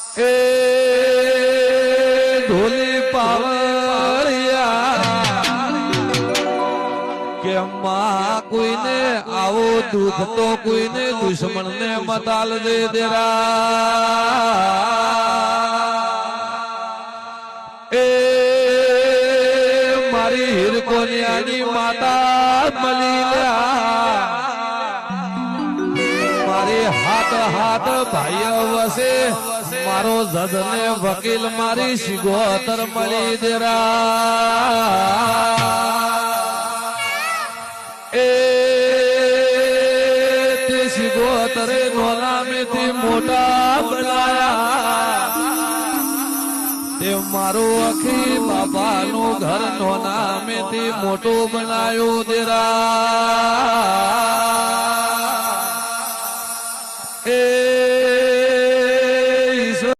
એ ઢોલી પાવળિયા કે માં કોઈને આવો દુઃખ તો કોઈને દુશ્મન ને મતાલ દે દેરા એ મારી હિરકોનિયાની માતા મળી મારી હાથ હાથ ભાઈ વસે મારો જદ ને વકીલ મારી શિગોતર મળી દેરા એ તે શિગોતરે નોનામેથી મોટા બનાયા તે મારો અખી બાપાનું ઘર નોનામેથી મોટું બનાયું દેરા